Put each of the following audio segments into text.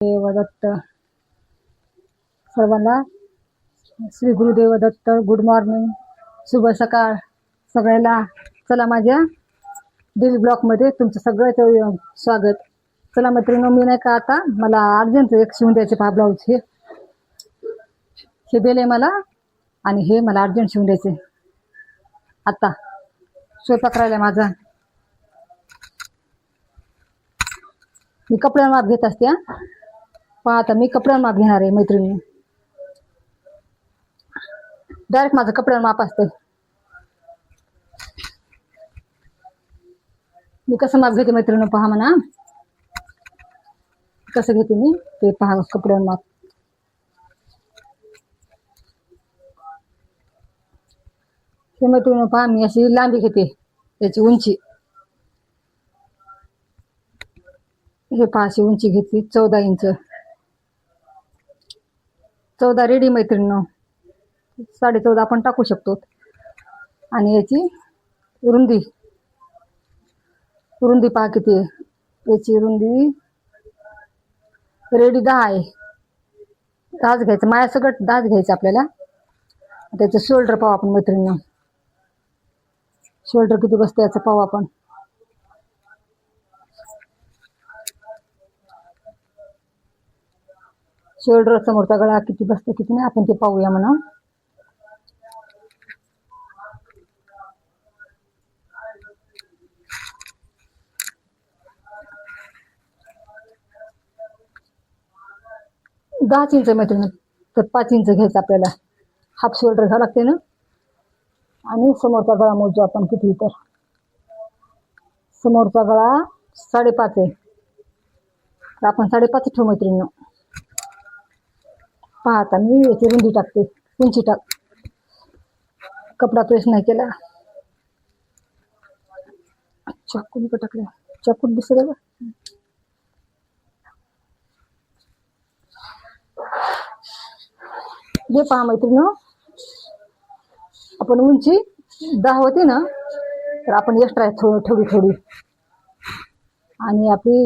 देव दत्त सर्वांना Shri Gurudev Datta. Good morning, शुभ सकाळ सगळ्याला. चला माझ्या डेली ब्लॉगमध्ये तुमचं सगळ्याचं स्वागत. चला मैत्रिणी, मी नाही का आता मला अर्जंट एक शिवून द्यायचे पहा ब्लाऊज. हे दिले मला आणि हे मला अर्जंट शिवून द्यायचे. आता स्वयंपाक राहिला माझा. मी कपड्यावर माप घेत असते. पहा आता मी कपड्यावर माप घेणार आहे मैत्रिणी. डायरेक्ट माझं कपड्यावर माप असते. मी कसं माप घेते मैत्रिणी पहा म्हणा. कसं घेते मी ते पहा. कपड्यावर माप हे मैत्रिणी पहा. मी अशी लांबी घेते, त्याची उंची. हे पहा अशी उंची घेतली 14 इंच. 14 रेडी मैत्रिणी. 14.5 आपण टाकू शकतो. आणि याची रुंदी पहा किती आहे. याची रुंदी रेडी 10 आहे. 10 घ्यायचं. माया सगळं 10 घ्यायचं आपल्याला. त्याचं शोल्डर पाहू आपण मैत्रिणी. शोल्डर किती बसतं याचं पाहू आपण. शोल्डर समोरचा गळा किती बसतो किती नाही आपण ते पाहूया म्हणा. दहा इंच मैत्रिणी, तर 5 इंच घ्यायचं आपल्याला. हाफ शोल्डर घ्यावं लागते ना. आणि समोरचा गळा मोजू आपण किती. तर समोरचा गळा 5.5 आहे, तर आपण 5.5 ठेवू मैत्रिणी. पहा आता मी याची रुंदी टाकते. उंची टाक. कपडा प्रेस नाही केला. चाकून टाकलं. चाकून दिसलं का. जे पहा मैत्रिणी, आपण उंची 10 होती ना, तर आपण एक्स्ट्रा थोडी. आणि आपली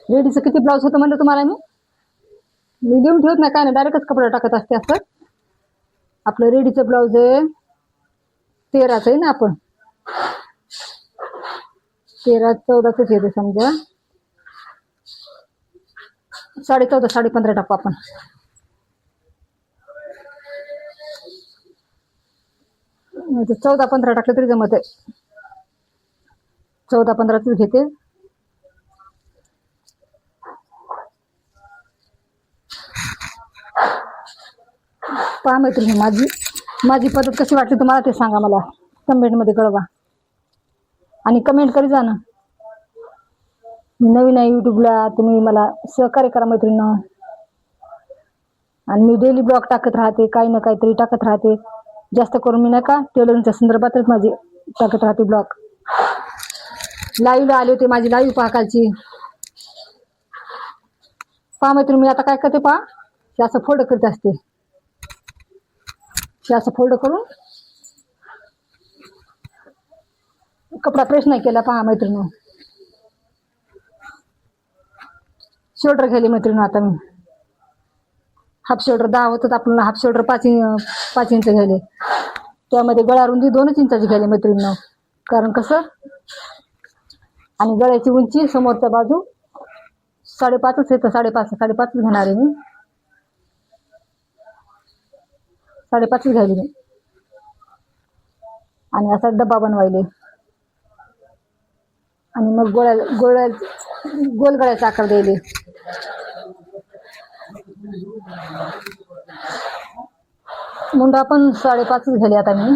लेडीचं किती ब्लाऊज होतं म्हणलं तुम्हाला मी लिहून ठेवत नाही काय नाही, डायरेक्टच कपडा टाकत असते. असं आपलं रेडीचं ब्लाऊज आहे 13च आहे ना. आपण 13 14च येते समजा. 14.5 15.5 टाकू आपण. नाही तर 14-15 टाकलं तरी जमत आहे. 14-15च घेते. पहा मैत्रिणी, माझी पद्धत कशी वाटली तुम्हाला ते सांगा मला कमेंटमध्ये कळवा. आणि कमेंट करी जा ना. मी नवीन आहे यूट्यूबला, तुम्ही मला सहकार्य करा मैत्रिणी. आणि मी डेली ब्लॉग टाकत राहते, काही ना काहीतरी टाकत राहते. जास्त करून मी नाही का टेलरिंगच्या संदर्भातच माझी टाकत राहते ब्लॉग. लाईव्हला आले होते, माझी लाईव्ह पाहायची. पहा मैत्रिणी, मी आता काय करते पहा. हे असं फोल्ड करत असते. हे असं फोल्ड करून कपडा प्रेस नाही केला पहा मैत्रिणी. शोल्डर घ्यायले मैत्रिणी. आता मी हाफ शोल्डर 10 होतं, आपल्याला हाफ शोल्डर 5 इंच घ्यायले. त्यामध्ये गळा रुंदी 2 इंचाची घ्यायले मैत्रिणी. कारण कसं, आणि गळ्याची उंची समोरच्या बाजू 5.5च आहे, तर 5.5 घेणार आहे मी. 5.5 घ्यायली मी. आणि असा डब्बा बनवायले. आणि मग गोल गळ्याचा आकार द्यायले. मुंडा पण 5.5च घ्यायले. आता मी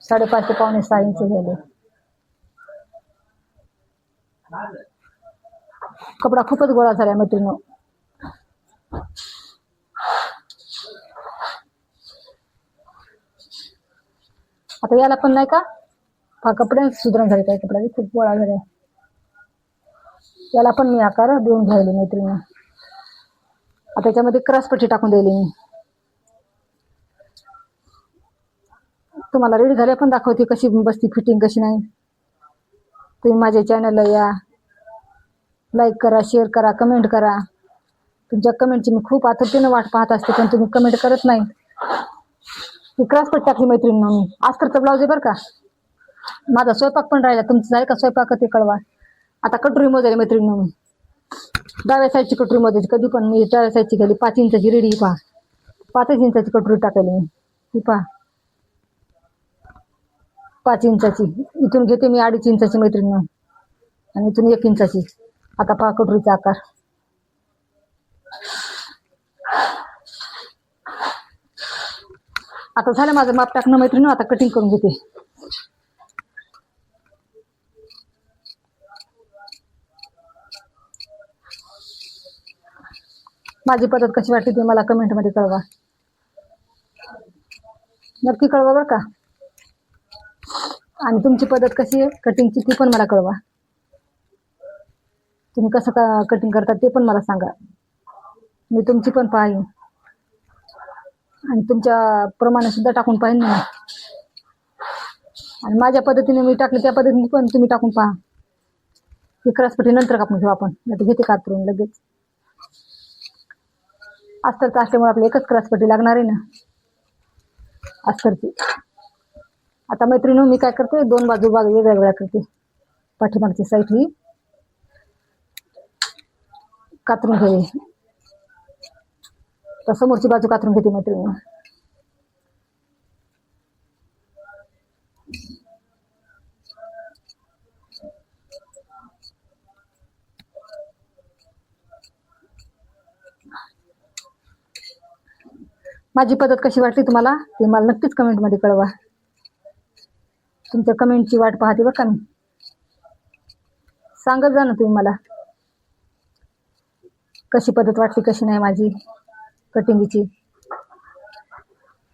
5.5 ते 5.25 इंच घ्यायले. कपडा खूपच गोळा झाला मैत्रिणी. आता याला पण नाही का कपड्या सुधारण झाले. काय कपडा खूप गोळा झाला. याला पण मी आकार देऊन घ्यायले मैत्रिणी. आता त्याच्यामध्ये क्रॉसपट्टी टाकून द्यायली मी. तुम्हाला रेडी झाल्या पण दाखवते कशी बसती फिटिंग कशी नाही. तुम्ही माझ्या चॅनलला या. लाईक करा, शेअर करा, कमेंट करा. तुमच्या कमेंटची मी खूप आतुरतेनं वाट पाहत असते, पण तुम्ही कमेंट करत नाही. मी क्रॉसपट टाकली मैत्रिणींनो. मी अस्तरचा ब्लाऊज आहे बरं का. माझा स्वयंपाक पण राहिला. तुमचा आहे का स्वयंपाक ते कळवा. आता कटोरी मोजायला मैत्रिणींनो. मी डाव्या साईडची कटोरी मोजायची कधी पण. मी डाव्या साईडची घ्याली 5 इंचाची रेडी पहा. 5 इंचाची कटोरी टाकायली मी. ही पहा 5 इंचाची. इथून घेते मी 2.5 इंचाची मैत्रिणींनो, आणि इथून 1 इंचाची. आता पहा कटोरीचा आकार. आता झालं माझं माप टाकणं मैत्रिणी. आता कटिंग करून घेते. माझी पद्धत कशी वाटली ते मला कमेंटमध्ये कळवा. नक्की कळवा बरं का. आणि तुमची पद्धत कशी आहे कटिंगची ती पण मला कळवा. तुम्ही कसं कटिंग करता ते पण मला सांगा. मी तुमची पण पाहीन, आणि तुमच्या प्रमाणे सुद्धा टाकून पाहिन मी. आणि माझ्या पद्धतीने मी टाकले त्या पद्धतीने पण तुम्ही टाकून पहा. ही क्रॉसपट्टी नंतर कापून घेऊ आपण. नाही घेते कातरून लगेच. अस्तरचं असल्यामुळे आपल्या एकच क्रॉसपट्टी लागणार आहे ना अस्तरची. आता मैत्रिणी मी काय करते, 2 बाजू वेगळ्या वेगळ्या करते. पाठीमागची साईड ही कातरून घ्यावी, तर समोरची बाजू कातरून घेते मैत्रिणी. माझी पद्धत कशी वाटली तुम्हाला ते मला नक्कीच कमेंटमध्ये कळवा. तुमच्या कमेंटची वाट पाहते बरं का मी. सांगत जा ना तुम्ही मला कशी पद्धत वाटली कशी नाही माझी कटिंगची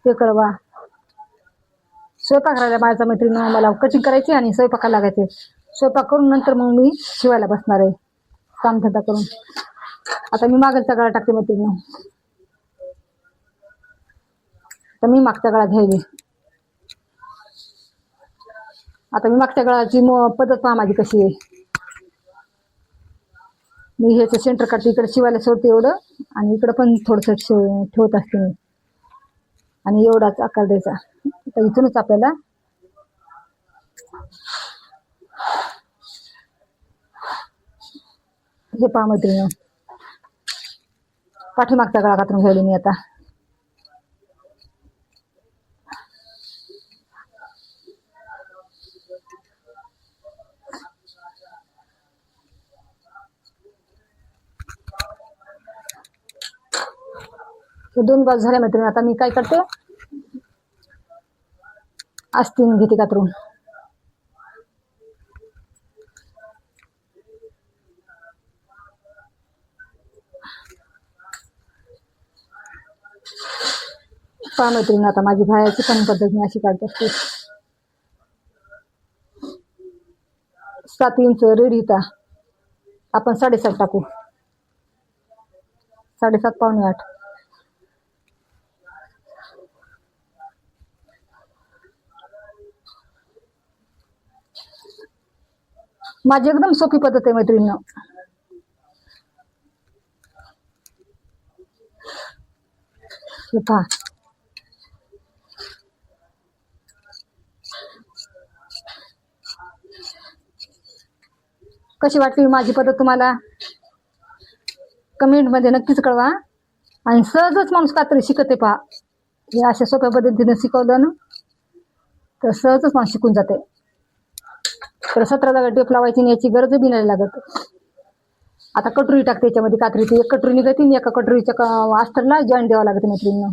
ते कळवा. स्वयंपाक राहिला माझ्या मैत्रिणी. मला कटिंग करायची आणि स्वयंपाकाला लागायचे. स्वयंपाक करून नंतर मग मी शिवायला बसणार आहे कामधंदा करून. आता मी मागचा गळा टाकते मैत्रिणी. तर मी मागचा गळा घ्यायली. आता मी मागच्या गळाची पद्धत पहा माझी कशी आहे. मी ह्याचं सेंटर काढते, इकडे शिवायला सोडते एवढं, आणि इकडं पण थोडंसं ठेवत असते मी, आणि एवढाच आकार द्यायचा. तर इथूनच आपल्याला हे पहा मैत्रिणी. पाठीमागचा गळा कातरून घ्यायला मी आता. हे 2 बाजू झाल्या मैत्रिणी. आता मी काय करते, आस्तीन घेते कातरून. पहा मैत्रिणी आता माझी बाहेरची पण पद्धत मी अशी काढत असते. 7 इंच रेडी इथं आपण 7.5 टाकू. 7.5 पावणे 8. माझी एकदम सोपी पद्धत आहे मैत्रिणींनो. हे पहा कशी वाटली माझी पद्धत तुम्हाला कमेंटमध्ये नक्कीच कळवा. आणि सहजच माणूस कात्री शिकते पहा. हे अशा सोप्या पद्धतीने शिकवलं ना तर सहजच माणूस शिकून जाते. तर 17 जागा टेप लावायची याची गरज बी नाही लागत. आता कटोरी टाकते याच्यामध्ये कात्रीची. एक कटोरी निघते आणि एका कटोरीच्या अस्तरला जॉईंट द्यावं लागते मैत्रिणींना.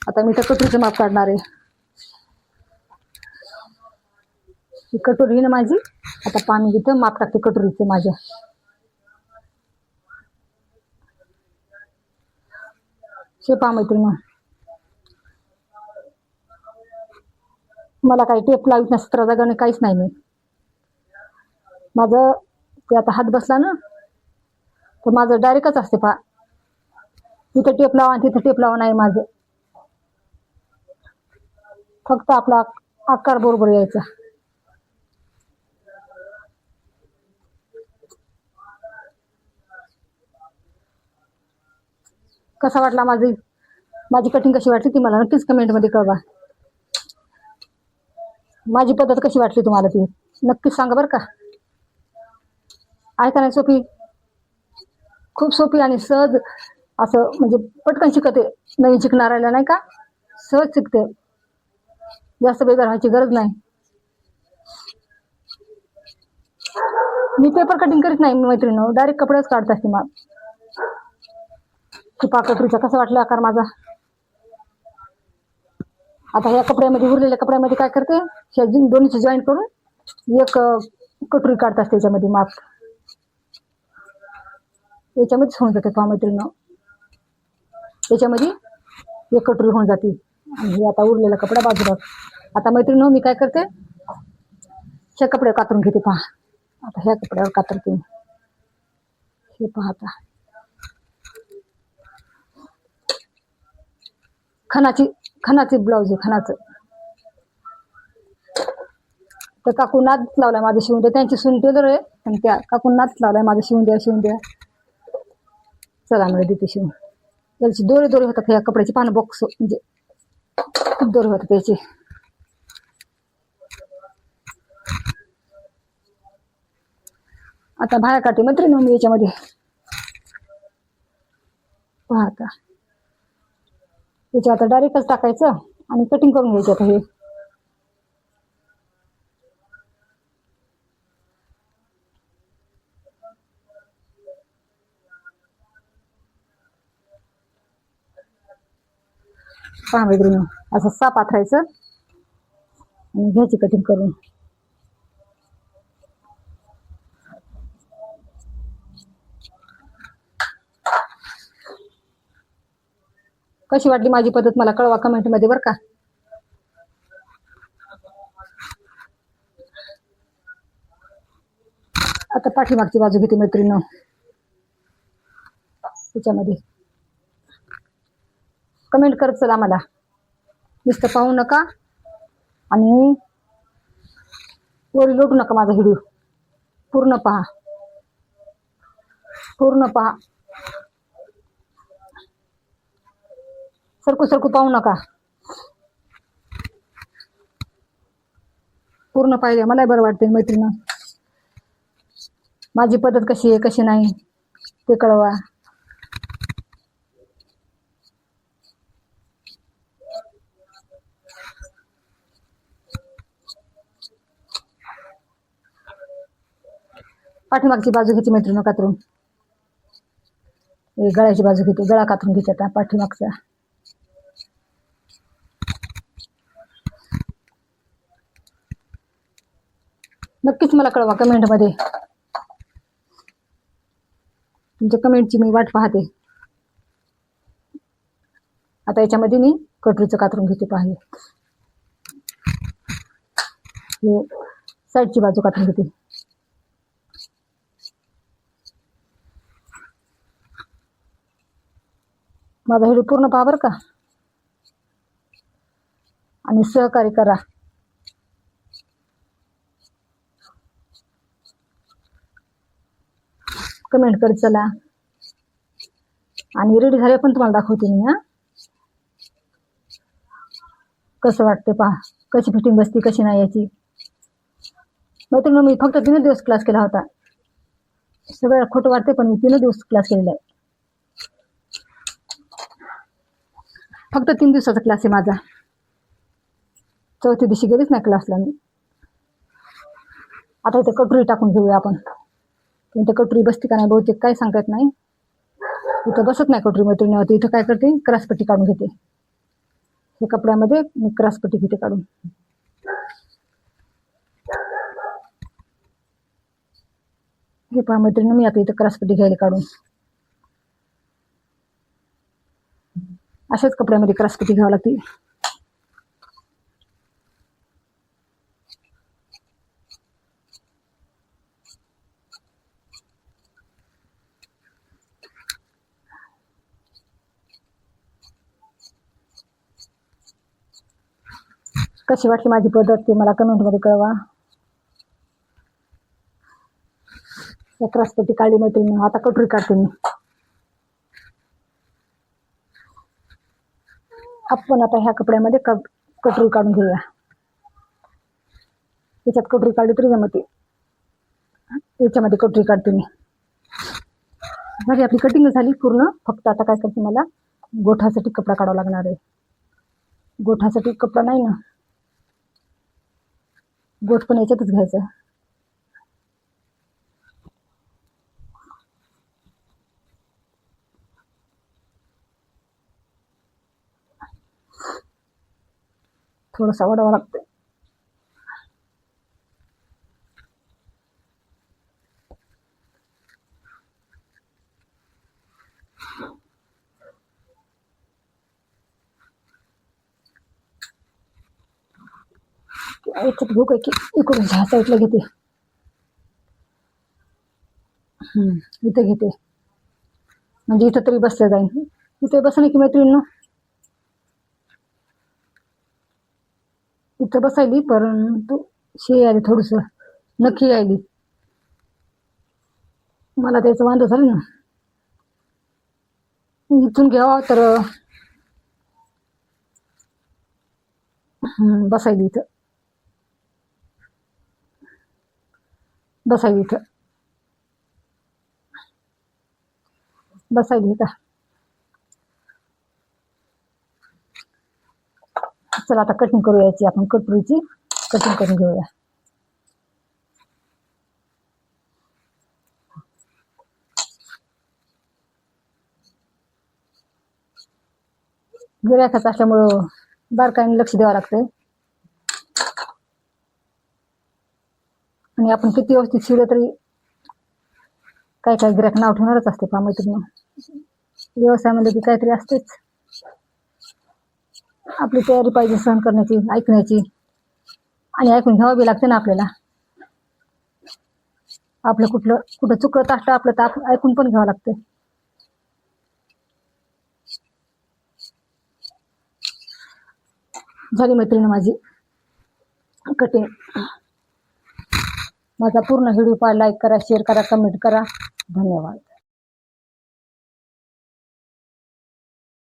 आता मी त्या कटोरीचं माप काढणार आहे. ही कटोरी ना माझी. आता पाणी इथं माप टाकते कटोरीचं माझ्या. हे पहा मैत्रिणी. मला काही टेप लावित नाही 17 जागाने काहीच नाही. मी माझं ते आता हात बसला ना तर माझं डायरेक्टच असते पहा. तिथं टेप लावा आणि तिथं टेप लावा नाही माझं. फक्त आपला आकार बरोबर यायचा. कसा वाटला माझी कटिंग कशी वाटली ती मला नक्कीच कमेंटमध्ये कळवा. माझी पद्धत कशी वाटली तुम्हाला ती नक्कीच सांगा बरं का. आहे का नाही सोपी? खूप सोपी आणि सहज असं म्हणजे पटकन शिकते. नवीन शिकणाऱ्याला नाही का सहज शिकते. जास्त बेजार व्हायची गरज नाही. मी पेपर कटिंग करीत नाही मैत्रिणी, डायरेक्ट कपडेच काढत असते. मग टिपा कटरीचा कसा वाटला आकार माझा. आता ह्या कपड्यामध्ये उरलेल्या कपड्यामध्ये काय करते, ह्या दोन्हीची जॉईंट करून एक कटोरी काढत असते. त्याच्यामध्ये माप याच्यामध्येच होऊन जाते पहा मैत्रिणी. त्याच्यामध्ये एक कटोरी होऊन जाते. आणि हे आता उरलेला कपडा बाजूला. आता मैत्रिणी मी काय करते, ह्या कपड्यावर कातरून घेते पहा. आता ह्या कपड्यावर कातरते हे पहा. आता खणाची ब्लाऊज आहे खणाचं. तर काकू नाच लावलाय माझं शिवून द्या. त्यांची सून टेलर आहे आणि त्या काकू नाच लावलाय माझं शिवून द्या. चला मला देते शिवून. त्याची दोरे होतात ह्या कपड्याची पानं बॉक्स म्हणजे खूप दोरे होतात त्याचे. आता बाहेर काढते मैत्रिणी मी याच्यामध्ये पहा. आता याच्या आता डायरेक्टच टाकायचं आणि कटिंग करून घ्यायचं. आता हे पहा मैत्रिणी असं साप आथरायचं आणि घ्यायची कटिंग करून. कशी वाटली माझी पद्धत मला कळवा कमेंटमध्ये बरं का. आता पाठीमागची बाजू घेते मैत्रिणी. त्याच्यामध्ये कमेंट करत चला मला, नुसतं पाहू नका आणि वरी लोटू नका. माझा व्हिडिओ पूर्ण पहा. सरकू पाहू नका. पूर्ण पाहिजे मला बरं वाटते मैत्रिणी. माझी पद्धत कशी आहे कशी नाही ते कळवा. पाठीमागची बाजू घेते मैत्रिणी कातरून. गळ्याची बाजू घेते, गळा कातरून घेते आता पाठीमागचा. नक्कीच मला कळवा कमेंटमध्ये. तुमच्या कमेंटची मी वाट पाहते. आता याच्यामध्ये मी कटोरीचं कातरून घेते पाहिले. साईडची बाजू कातरून घेते. माझा व्हिडिओ पूर्ण पहा बरं का आणि सहकार्य करा. कमेंट करत चला आणि रेडी झाले पण तुम्हाला दाखवते मी. कसं वाटते पहा, कशी फिटिंग बसती कशी नाही याची. मैत्रिणी मी फक्त 3 दिवस क्लास केला होता. सगळं खोटं वाटते पण मी 3 दिवस क्लास केलेला आहे. फक्त 3 दिवसाचा क्लास आहे माझा. चौथ्या दिवशी गेलीच नाही क्लासला मी. आता इथे कटोरी टाकून घेऊया आपण. इथं कटोरी बसते का नाही बहुतेक काय सांगता येत नाही. इथं बसत नाही कटोरी मैत्रिणी होती. इथं काय करते क्रॉसपट्टी काढून घेते. हे कपड्यामध्ये मी क्रॉसपट्टी घेते काढून. हे पहा मैत्रिणी मी आता इथं क्रॉसपट्टी घ्यायला काढून. अशाच कपड्यामध्ये क्रॉसपट्टी घ्यावं लागते. कशी वाटली माझी पद्धत ते मला कमेंटमध्ये कळवा. क्रॉसपट्टी काढली मैत्रिणी. आता कटोरी काढते मी. आपण आता ह्या कपड्यामध्ये कटोरी काढून घेऊया. त्याच्यात कटोरी काढली तरी जमते. याच्यामध्ये कटोरी काढते मी. झाली आपली कटिंग झाली पूर्ण. फक्त आता काय करते, मला गोठासाठी कपडा काढावा लागणार आहे. गोठासाठी कपडा नाही ना, गोठ पण याच्यातच घ्यायचं. थोडासा वाढावा लागतोय. याच्यात घेऊ काय की इकडून ह्या साईडला घेते. इथे घेते, म्हणजे इथं तरी बसलं जाईल. इथे बसणं की मैत्रिणींनो, इथं बसायली, परंतु शे आली थोडस, नक्की आली. मला त्याचं वांदो झालं ना. इथून घ्यावा तर बसायली इथं, बसायली इथं, बसायली का. चला आता कटिंग करूया याची. आपण कटोरीची कटिंग करून घेऊया. गिऱ्हाईकाचं असल्यामुळं बारकाईने लक्ष द्यावं लागतंय. आणि आपण किती व्यवस्थित शिवलं तरी काय काय गिऱ्हाईक नाव ठेवणारच असते. पहा मैत्रिणी, व्यवसायामध्ये की काहीतरी असतेच. आपली तयारी पाहिजे सहन करण्याची, ऐकण्याची, आणि ऐकून घ्यावं बी लागते ना आपल्याला. आपलं कुठं चुकत असलं आपलं तर ऐकून पण घ्यावं लागतं. झाली मैत्रिणी माझी कटिंग. माझा पूर्ण व्हिडिओ लाईक करा, शेअर करा, कमेंट करा. धन्यवाद.